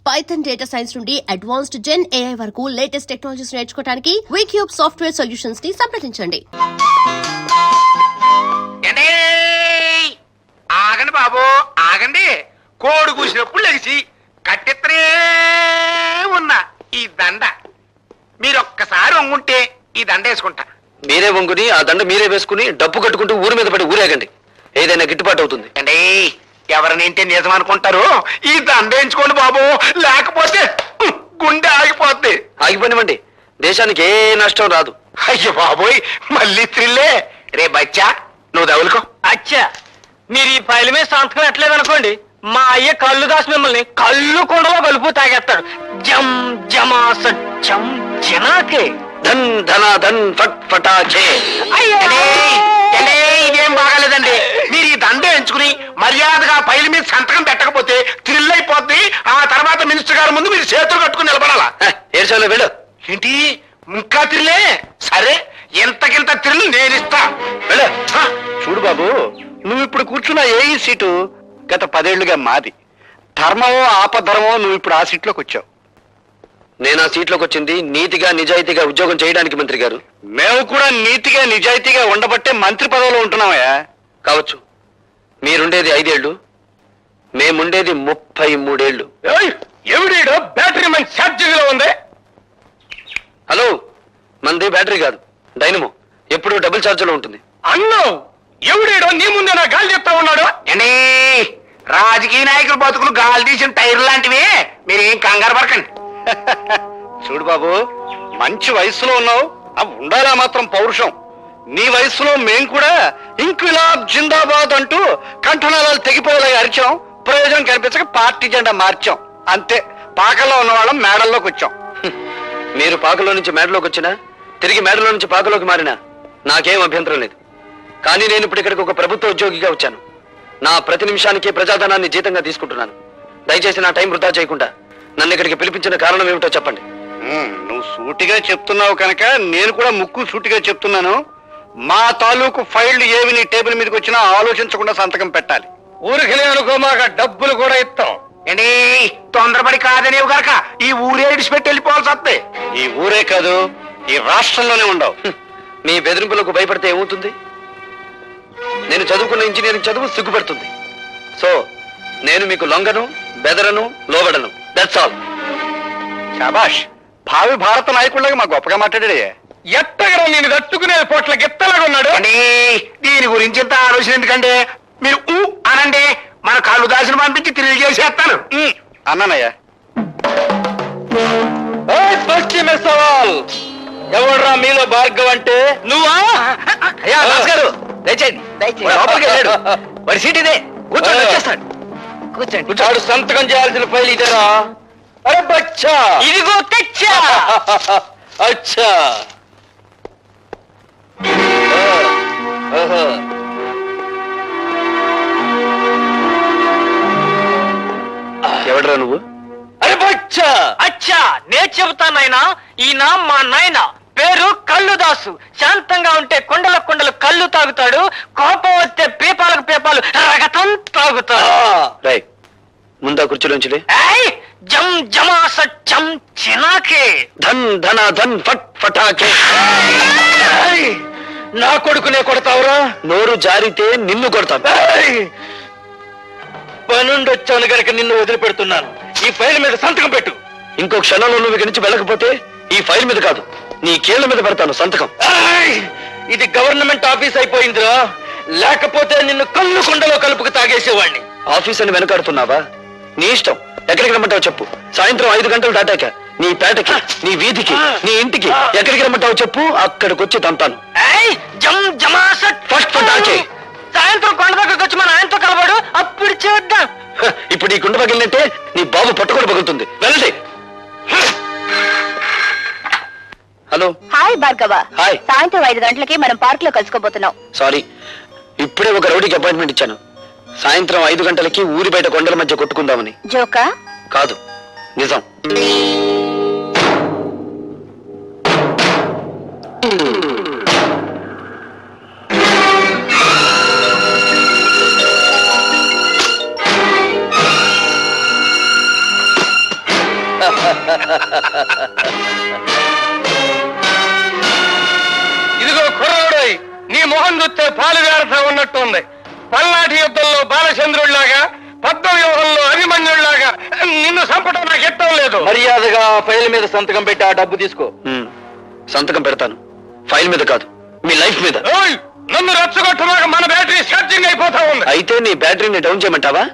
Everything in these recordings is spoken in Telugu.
పైథాన్ డేటా సైన్స్ నుండి అడ్వాన్స్డ్ జెన్ AI వరకు లేటెస్ట్ టెక్నాలజీస్ నేర్చుకోవడానికి వీక్యూబ్ సాఫ్ట్వేర్ సొల్యూషన్స్ ని సంప్రదించండి. ఆగండి బాబు, ఆగండి. కోడి కూసినప్పుడు లేచి కట్టెత్తనే ఉన్నా ఈ దండ మీరొక్కసారి వంగుంటే ఈ దండ వేసుకుంటా. మీరే వంగుని ఆ దండ మీరే వేసుకుని డబ్బు కట్టుకుంటూ ఊరి మీద పడి ఊరేగండి, ఏదైనా గిట్టుబాటు అవుతుంది. అండి ఎవరినేంటే నిజం అనుకుంటారు, ఈ దండ వేయించుకోండి బాబు, లేకపోతే గుండె ఆగిపోద్ది. ఆగిపోనివ్వండి, దేశానికి ఏ నష్టం రాదు. అయ్యో బాబోయ్, మళ్ళీ త్రిల్లే. రే బచ్చా నువ్వు దవులుకో. అచ్చా, మీరు ఈ ఫైల్ మీద సంతకం ఎట్లేదు అనుకోండి, మా అయ్య కళ్ళు దాసి మిమ్మల్ని కళ్ళు కొండలో కలుపు తాగేస్తాడు. జం జమా సత్యం జనాకే ధన్ ధన ధన్ ఫట్ ఫటాచే. ఇదేం బాగాలేదండి. మీరు ఈ దండ ఎంచుకుని మర్యాదగా ఫైల్ మీద సంతకం పెట్టకపోతే థ్రిల్ అయిపోద్ది. ఆ తర్వాత మినిస్టర్ గారి ముందు మీరు చేతులు కట్టుకుని నిలబడాలా. ఏడ్చాలో వెళ్ళు. ఏంటి ఇంకా థ్రిల్లే? సరే, ఎంతకింత థ్రిల్ నేనిస్తా. వెళ్ళు. చూడు బాబు, నువ్వు ఇప్పుడు కూర్చున్న ఏ సీటు గత 10 ఏళ్లుగా మాది. ధర్మమో ఆపధర్మమో నువ్వు ఇప్పుడు ఆ సీట్లోకి వచ్చావు. నేను ఆ సీట్లోకి వచ్చింది నీతిగా నిజాయితీగా ఉద్యోగం చేయడానికి మంత్రి గారు. మేము కూడా నీతిగా నిజాయితీగా ఉండబట్టే మంత్రి పదవిలో ఉంటున్నామయ్యా. కావచ్చు, మీరుండేది 5 ఏళ్ళు, మేముండేది 33 ఏళ్ళు. ఎవడీడో బ్యాటరీ మన ఛార్జింగ్ లో ఉంది. హలో, మంది బ్యాటరీ కాదు, డైనమో. ఎప్పుడు డబుల్ ఛార్జ్ లో ఉంటుంది. అన్నో ఎవడీడో నీ ముందే నా గాలి చెప్తా ఉన్నాడు. అండి రాజకీయ నాయకుల బతుకులు గాలి తీసిన టైర్ లాంటివి, మీరేం కంగారు పడకండి. చూడు బాబు, మంచి వయసులో ఉన్నావు, అవి ఉండాలా మాత్రం పౌరుషం. నీ వయసులో మేం కూడా ఇంక్విలాబ్ జిందాబాద్ అంటూ కంఠనాళాలు తెగిపోయేలాగా అరిచాం. ప్రయోజనం కనిపించక పార్టీ జెండా మార్చాం. అంతే, పాకల్లో ఉన్న వాళ్ళం మేడల్లోకి వచ్చాం. మీరు పాకలో నుంచి మేడలోకి వచ్చినా, తిరిగి మేడలో నుంచి పాకలోకి మారినా నాకేం అభ్యంతరం లేదు. కానీ నేను ఇప్పుడు ఇక్కడికి ఒక ప్రభుత్వ ఉద్యోగిగా వచ్చాను. నా ప్రతి నిమిషానికి ప్రజాధనాన్ని జీతంగా తీసుకుంటున్నాను. దయచేసి నా టైం వృధా చేయకుండా నన్ను ఇక్కడికి పిలిపించిన కారణం ఏమిటో చెప్పండి. నువ్వు సూటిగా చెప్తున్నావు కనుక నేను కూడా ముక్కు సూటిగా చెప్తున్నాను. మా తాలూకు ఫైళ్లు ఏవి నీ టేబుల్ మీదకి వచ్చినా ఆలోచించకుండా సంతకం పెట్టాలి. ఊరికి అనుకో, మాకు డబ్బులు కూడా ఇస్తాం. ఏంటి తొందరపడి కాదనేవు గనక ఈ ఊరే ఇడిచిపెట్టి వెళ్ళిపోవాల్సి వస్తే. ఈ ఊరే కాదు, ఈ రాష్ట్రంలోనే ఉండవు. మీ బెదిరింపులకు భయపడితే ఏమవుతుంది? నేను చదువుకున్న ఇంజనీరింగ్ చదువు సిగ్గుపడుతుంది. సో నేను మీకు లొంగను, బెదరను, లోబడను. That's all. శాబాష్, భావి భారత నాయకుడిలాగా మా గొప్పగా మాట్లాడాడే. ఎట్టగరా నేను తట్టుకునే పోట్ల గెత్తలాగా ఉన్నాడు. దీని గురించి ఇంత ఆలోచన ఎందుకంటే మీరు అనండి, మన కాళ్ళు దాసిన పంపించి తిరిగి చేసేస్తాను. అన్నానయ్యా. సవాల్ ఎవడ్రా మీలో భార్గవ్ అంటే? నువ్వా? అయ్యా గారు, దయచేయండి. లోపలికి వెళ్ళాడు. వాడి సీట్ ఇదే, కూర్చోండి, వచ్చేస్తాడు. కూర్చోండి. వాడు సంతకం చేయాల్సిన ఫైల్ ఇదేరా? అరే బచ్చా, ఇదిగో తెచ్చా. అచ్చా, ఎవడరా నువ్వు? అరే బచ్చా, అచ్చా నేను చెబుతానైనా. ఈయన మా నాయన, పేరు కళ్ళుదాసు. శాంతంగా ఉంటే కొండల కొండలు కళ్ళు తాగుతాడు, కోపం వస్తే పీపాలకు పీపాలు రగతం తాగుతాడు. రై, ముందా కుర్చీలోంచిలే. జం జమా సత్యం చినాకే ధన్ ధన ధన్ ఫట్ ఫటాకే. నా కొడుకునే కొడతావురా? నోరు జారితే నిన్ను కొడతాను. పనుండొచ్చాను గనక నిన్ను వదిలిపెడుతున్నాను. ఈ ఫైల్ మీద సంతకం పెట్టు. ఇంకో క్షణంలో నువ్వు ఇక్కడి నుంచి వెళ్ళకపోతే ఈ ఫైల్ మీద కాదు, నీ కీళ్ల మీద పెడతాను సంతకం. ఇది గవర్నమెంట్ ఆఫీస్ అయిపోయిందిరా, లేకపోతే నిన్ను కళ్ళు కొండలో కలుపుకు తాగేసేవాడిని. ఆఫీస్ అని వెనకాడుతున్నావా? నీ ఇష్టం, ఎక్కడికి రమ్మంటావు చెప్పు. సాయంత్రం 5 గంటలు దాటాక నీ పేటకి, నీ వీధికి, నీ ఇంటికి ఎక్కడికి రమ్మంటావు చెప్పు, అక్కడికి వచ్చి తంతాను. ఫస్ట్ ఫటాకే. సాయంత్రం కొండ దగ్గరకు వచ్చి మన ఆయనతో కలవాడు, అప్పుడు చేద్దాం. ఇప్పుడు ఈ కుండ పగిలినట్టే నీ బాబు పట్టుకొని పగులుతుంది. వెళ్ళండి. హలో. హాయ్ భార్గవ. హాయ్. సాయంత్రం 5 గంటలకి మనం పార్క్ లో కలుసుకోబోతున్నాం. సారీ, ఇప్పుడే ఒక రౌడీకి అపాయింట్మెంట్ ఇచ్చాను. సాయంత్రం 5 గంటలకి ఊరి బయట కొండల మధ్య కొట్టుకుందామని. జోకా? కాదు, నిజం. ఇదిగో కుర్రాడోయ్, నీ మొహం చూస్తే పాలు గారుతా ఉన్నట్టుంది. పల్నాటి యుద్ధంలో బాలచంద్రుడిలాగా, పద్మవ్యూహంలో అభిమన్యుడిలాగా నిన్ను చంపడం నాకు ఇష్టం లేదు. మర్యాదగా ఫైల్ మీద సంతకం పెట్టి ఆ డబ్బు తీసుకో. సంతకం పెడతాను, ఫైల్ మీద కాదు, మీ లైఫ్ మీద. ఓయ్, నన్ను రెచ్చగొట్టమాక, మన బ్యాటరీ ఛార్జింగ్ అయిపోతా ఉంది. అయితే నీ బ్యాటరీని డౌన్ చేయమంటావా?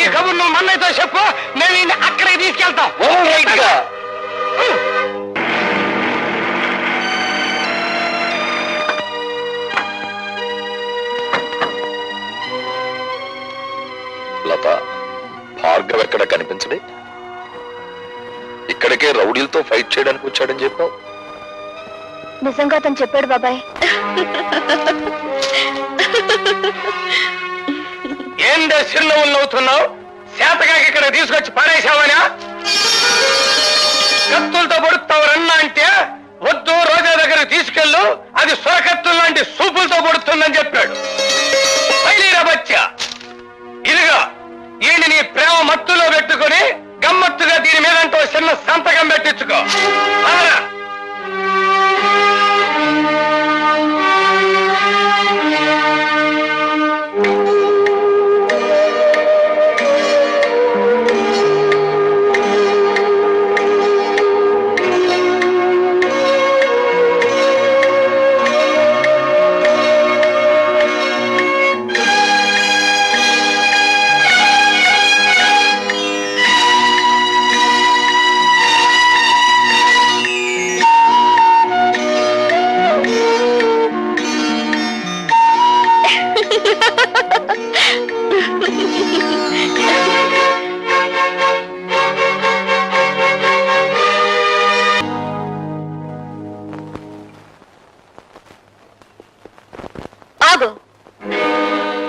ఈ కబుర్ నువ్వు మన్నైతో చెప్పు, నేను నిన్ను అక్కడికి తీసుకెళ్తాం. లత, భార్గవ్ ఎక్కడ కనిపించడే? ఇక్కడికే రౌడీలతో ఫైట్ చేయడానికి వచ్చాడని చెప్పావు. నిజంగా అతను చెప్పాడు బాబాయ్. ఏందే చిరునవ్వులు నవ్వుతున్నావు? శాతకాకి ఇక్కడ తీసుకొచ్చి పారేశావనా? కత్తులతో పొడుస్తావు రన్నా అంటే వద్దు, రోజా దగ్గర తీసుకెళ్ళు, అది సొరకత్తులు లాంటి సూపులతో పొడుతుందని చెప్పాడు. బయలురా బచ్చా. ఇదిగా ఈయన నీ ప్రేమ మత్తులో పెట్టుకుని గమ్మత్తుగా దీని మీదంటో చిన్న సంతకం పెట్టించుకో.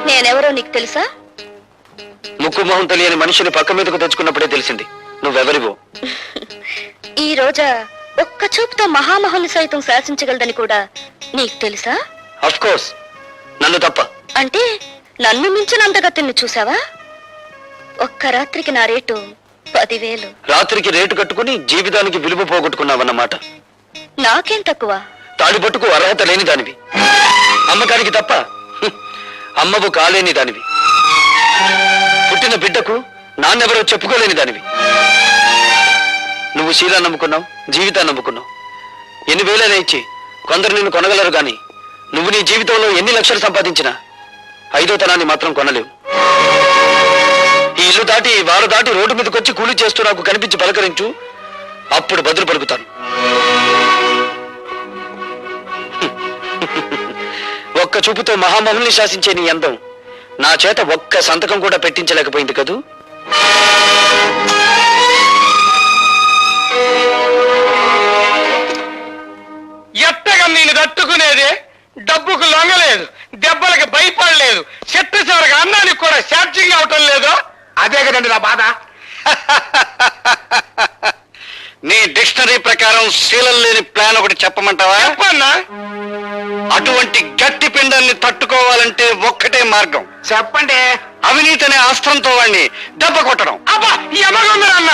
నేనెవరో నీకు తెలుసా? ముక్కు మొహం తెలియని మనిషిని పక్క మీదకు తెచ్చుకున్నప్పుడే తెలిసింది నువ్వెవరివో. ఈ రోజా ఒక్క చూపుతో మహామహుల్ని సైతం శాసించగలదని కూడా నీకు తెలుసా? ఆఫ్ కోర్స్, నన్ను తప్ప. అంటే నన్ను మించినంతగా తిన్ను చూసావా? ఒక్క రాత్రికి నా రేటు 10,000. రాత్రికి రేటు కట్టుకుని జీవితానికి విలువ పోగొట్టుకున్నావన్నమాట. నాకేం తక్కువ? తాడిపట్టుకు అర్హత లేని దానివి, అమ్మకానికి తప్ప అమ్మవు కాలేని దానివి, పుట్టిన బిడ్డకు నాన్నెవరో చెప్పుకోలేని దానివి. నువ్వు శీలా నమ్ముకున్నావు, జీవితాన్ని నమ్ముకున్నావు. ఎన్ని వేలైనా ఇచ్చి కొందరు నిన్ను కొనగలరు గాని నువ్వు నీ జీవితంలో ఎన్ని లక్షలు సంపాదించినా 5వ తనాన్ని మాత్రం కొనలేవు. ఈ ఇల్లు దాటి వారు దాటి రోడ్డు మీదకొచ్చి కూలి చేస్తూ నాకు కనిపించి పలకరించు, అప్పుడు బదులు పలుకుతాను. చూపుతో మహామహుల్ని శాసించే నీ అందం నా చేత ఒక్క సంతకం కూడా పెట్టించలేకపోయింది కదూ? ఎట్టగా నేను తట్టుకునేది? డబ్బుకు లొంగలేదు, దెబ్బలకి భయపడలేదు, చెట్టు చివరికి అన్నానికి కూడా ఛార్జింగ్ అవటం లేదు. అదే కదండి నా బాధ. నీ డిక్షనరీ ప్రకారం శీలం లేని ప్లాన్ ఒకటి చెప్పమంటావా? చెప్పన్నా. అటువంటి గట్టి పిండాన్ని తట్టుకోవాలంటే ఒక్కటే మార్గం. చెప్పండి. అవినీతి అనే అస్త్రంతో వాడిని దెబ్బ కొట్టడం. అబ్బా ఎమగుందరు అన్న.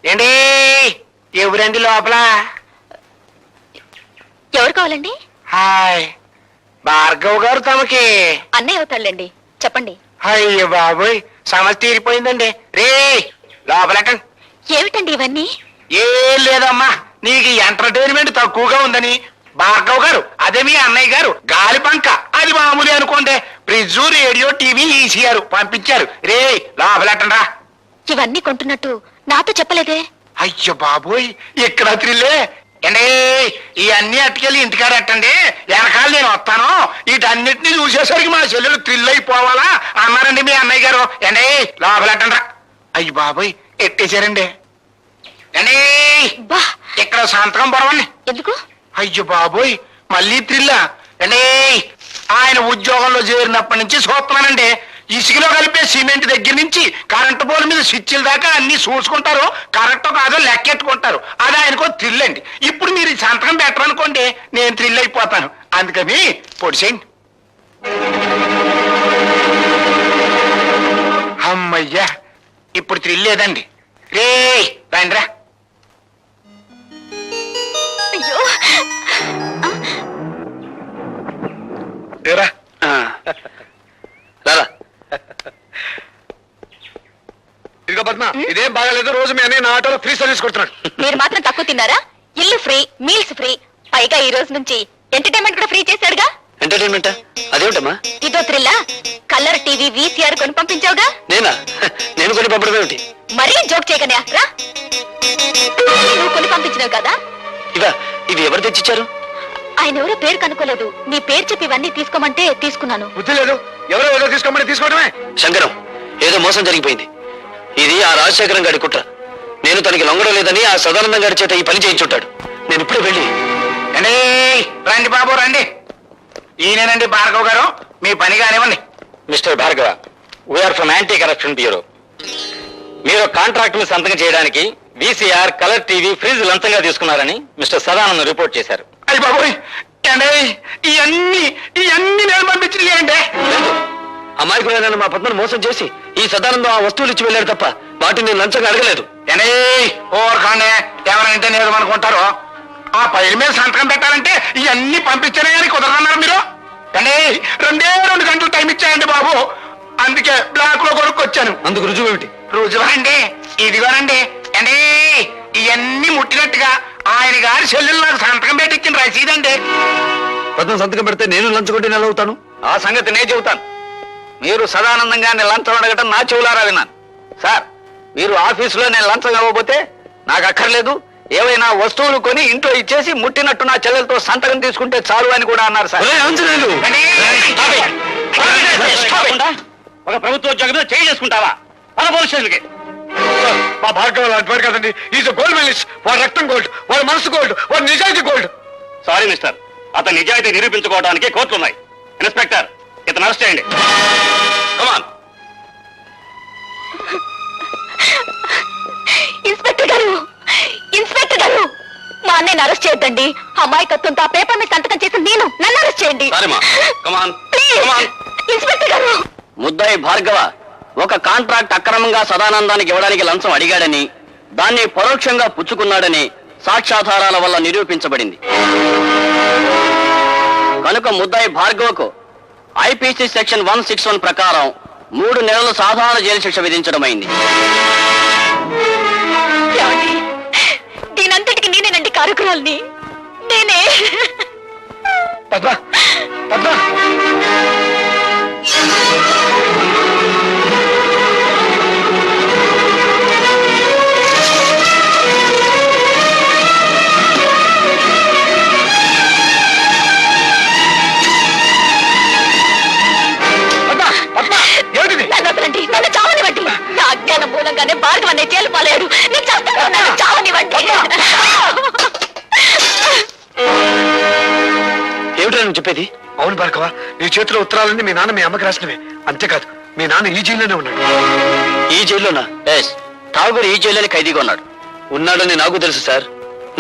ఏంటి ఎవరండి లోపల? ఎవరు కావాలండి? హాయ్, భార్గవ్ గారు తమకి. అన్నయ్య అవుతాళ్ళండి, చెప్పండి. అయ్యో బాబోయ్, సమస్య తీరిపోయిందండి. రే లోపలక. ఏమిటండి ఇవన్నీ? ఏం లేదమ్మా, నీకు ఎంటర్టైన్మెంట్ తక్కువగా ఉందని భార్గవ్ గారు, అదే మీ అన్నయ్య గారు గాలి పంక, అది మామూలు అనుకోండి, ఫ్రిడ్జ్, రేడియో, టీవీ, ఈసీఆర్ పంపించారు. రే లోపలెట్టండ్రా. ఇవన్నీ కొంటున్నట్టు నాతో చెప్పలేదే? అయ్యో బాబోయ్, ఇక్కడ త్రిల్లే. అండి ఇవన్నీ అట్టుకెళ్ళి ఇంటికాడ ఎట్టండి, వెనకాల నేను వస్తాను. వీటన్నిటిని చూసేసరికి మా చెల్లెలు థ్రిల్ అయిపోవాలా అన్నారండి మీ అన్నయ్య గారు. అండి లోపలెట్టండ్రా. అయ్యి బాబోయ్, ఎట్టేశారండి. అండి బా, ఇక్కడ సంతకం పొరవండి. ఎందుకు? అయ్యో బాబోయ్, మళ్ళీ థ్రిల్లా. అండి ఆయన ఉద్యోగంలో చేరినప్పటి నుంచి చూస్తున్నానండి, ఇసుకలో కలిపే సిమెంట్ దగ్గర నుంచి కరెంటు పోల్ మీద స్విచ్ల దాకా అన్ని చూసుకుంటారు. కరెక్ట్ కాదో లెక్కెట్టుకుంటారు. అది ఆయనకో థ్రిల్ అండి. ఇప్పుడు మీరు ఈ సంతకం పెట్టరనుకోండి, నేను థ్రిల్ అయిపోతాను. అందుకని పొడిసేయండి. అమ్మయ్యా, ఇప్పుడు థ్రిల్ లేదండి. రే రండిరా. అయ్యో, రా ఇదిగో పద్మ, ఇదేం బాగాలేదు. రోజు మీ అన్నయ్య నా ఆటోలో ఫ్రీ సర్వీస్ కొడుతున్నాడు. మీరు మాత్రం తక్కువ తిన్నారా? ఇల్లు ఫ్రీ, మీల్స్ ఫ్రీ, పైగా ఈ రోజు నుంచి ఎంటర్టైన్మెంట్ కూడా ఫ్రీ చేశాడుగా. ఎంటర్టైన్మెంటా? అదేమిటమ్మా? ఇదో థ్రిల్లా? కలర్ టీవీ, వీసీఆర్ కొని పంపించావుగా. నేనా? నేను కొని పంపడం ఏమిటి? మరీ జోక్ చేయకనే రా. నువ్వు కొని పంపించినావు కదా. ఇవి ఎవరు తెచ్చిచ్చారు? ఆయన ఎవరో పేరు కనుక్కోలేదు, నీ పేరు చెప్పి ఇవన్నీ తీసుకోమంటే తీసుకున్నాను. బుద్ధి లేదు, ఎవరో ఏదో తీసుకోమని తీసుకోవడమే. శంకరం, ఏదో మోసం జరిగిపోయింది. ఇది ఆ రాజశేఖరం గారి కుట్ర. నేను తనకి లొంగడం లేదని ఆ సదానందం గారి చేత ఈ పని చేయించుంటాడు. నేను ఇప్పుడే వెళ్ళి. అండి రండి బాబు రండి. ఈయనేనండి భార్గవ్ గారు, మీ పని కానివ్వండి. Mister Bhargava, we're from anti corruption bureau. మీరు కాంట్రాక్ట్ సంతకం చేయడానికి వీసీఆర్, కలర్ టీవీ, ఫ్రిడ్జ్ లంచంగా తీసుకున్నారని మిస్టర్ సదానందం రిపోర్ట్ చేశారు. అయ్యి బాబోయ్, అండి ఇవన్నీ నేను పంపించింది ఏంటే? అమాయకుడైన మా పద్మను మోసం చేసి ఈ సదానందం ఆ వస్తువులు ఇచ్చి వెళ్ళాడు తప్ప వాటిని నేను లంచంగా అడగలేదు. అండి ఓర్కండి, ఎవరంటే నేను అనుకుంటారు. ఆ పైల మీద సంతకం పెట్టాలంటే ఇవన్నీ పంపించానే కానీ కుదరదన్నారు మీరు. అండి 2 గంటలు టైం ఇచ్చాయండి బాబు, అందుకే బ్లాక్ లో కొనుక్కొచ్చాను. అందుకు రుజువు ఏమిటి? రుజువా అండి? ఇదిగోనండి. అండి ఇవన్నీ ముట్టినట్టుగా ఆయన గారి చెల్లెలు నాకు సంతకం పెట్టించిన రసీదండి. పద్మ సంతకం పెడితే నేను లంచగొట్టి నెల అవుతాను. ఆ సంగతి నేను చెబుతాను. మీరు సదానందంగా నేను లంచం అడగటం నా చెవులారా విన్నాను. సార్, మీరు ఆఫీసులో నేను లంచం ఇవ్వబోతే నాకు అక్కర్లేదు, ఏవైనా వస్తువులు కొని ఇంట్లో ఇచ్చేసి ముట్టినట్టు నా చెల్లెలతో సంతకం తీసుకుంటే చాలు అని కూడా అన్నారు సార్. ఒక ప్రభుత్వ ఉద్యోగంలో చేయి చేసుకుంటావా? పోలీస్ స్టేషన్కి. మా భార్గవ్ లాంటి వాడు కదండి. Is gold medallist. వాడు రక్తం గోల్డ్, వాడు మనసు గోల్డ్, వాడు నిజాయితీ గోల్డ్. సారీ మిస్టర్, అతని నిజాయితీ నిరూపించుకోవడానికి కోర్టులు ఉన్నాయి. ఇన్స్పెక్టర్, ఇతను అరెస్ట్ చేయండి. కమాన్. ఇన్స్పెక్టర్ గారు, ఇన్స్పెక్టర్ గారు, మా అన్నయ్యని అరెస్ట్ చేయొద్దండి. అమాయకత్వంతో ఆ పేపర్ మీద సంతకం చేసి నన్ను అరెస్ట్ చేయండి. కమాన్. ప్లీజ్, ఇన్స్పెక్టర్ గారు. ముద్దాయి భార్గవ ఒక కాంట్రాక్ట్ అక్రమంగా సదానందానికి ఇవ్వడానికి లంచం అడిగాడని, దాన్ని పరోక్షంగా పుచ్చుకున్నాడని సాక్ష్యాధారాల వల్ల నిరూపించబడింది. కనుక ముద్దాయి భార్గవకు ఐపీసీ సెక్షన్ 161 ప్రకారం 3 నెలలు సాధారణ జైలు శిక్ష విధించడమైంది. దీనంతటికి నేనేనండి కారకురాల్ని. నేనే. పద్మ పద్మ చూస్తుండగానే భార్గవ అనే జైలు పాలయ్యాడు. నేను చేస్తాను, చావనివ్వండి. ఏమిటో నువ్వు చెప్పేది? అవును భార్గవ, నీ చేతిలో ఉత్తరాలన్నీ మీ నాన్న మీ అమ్మకి రాసినవే. అంతేకాదు మీ నాన్న ఈ జైల్లోనే ఉన్నాడు. ఈ జైల్లోనా? ఠాగూర్ ఈ జైల్లోనే ఖైదీగా ఉన్నాడు. ఉన్నాడని నాకు తెలుసు సార్.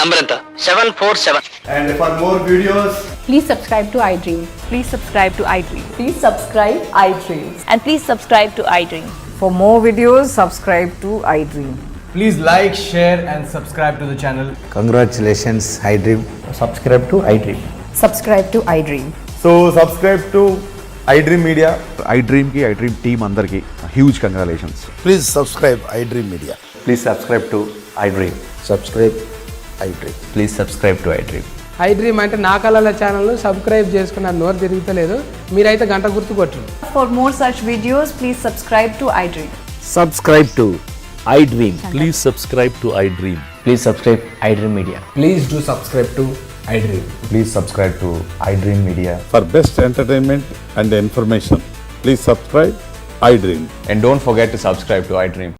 నంబర్ ఎంత? 747. And for more videos, Please subscribe to iDream. Please subscribe to iDream. Please subscribe iDream. And please subscribe to iDream. For more videos, subscribe to iDream. please like, share and subscribe to the channel. Congratulations, iDream. Subscribe to iDream. Subscribe to iDream. So subscribe to iDream Media. iDream ki iDream team andarki huge congratulations. Please subscribe iDream Media. Please subscribe to iDream. Subscribe iDream. Please subscribe to iDream. iDream అంటే నా కళల ఛానల్ సబ్స్క్రైబ్ చేసుకున్న నోరు తిరుగుతలేదు. మీరైతే గంట గుర్తు కొట్టండి. For more such videos, please subscribe to iDream. Subscribe to iDream. Please subscribe to iDream. Please subscribe iDream Media. Please do subscribe to iDream. Please subscribe to iDream Media. For best entertainment and information, please subscribe iDream. And don't forget to subscribe to iDream.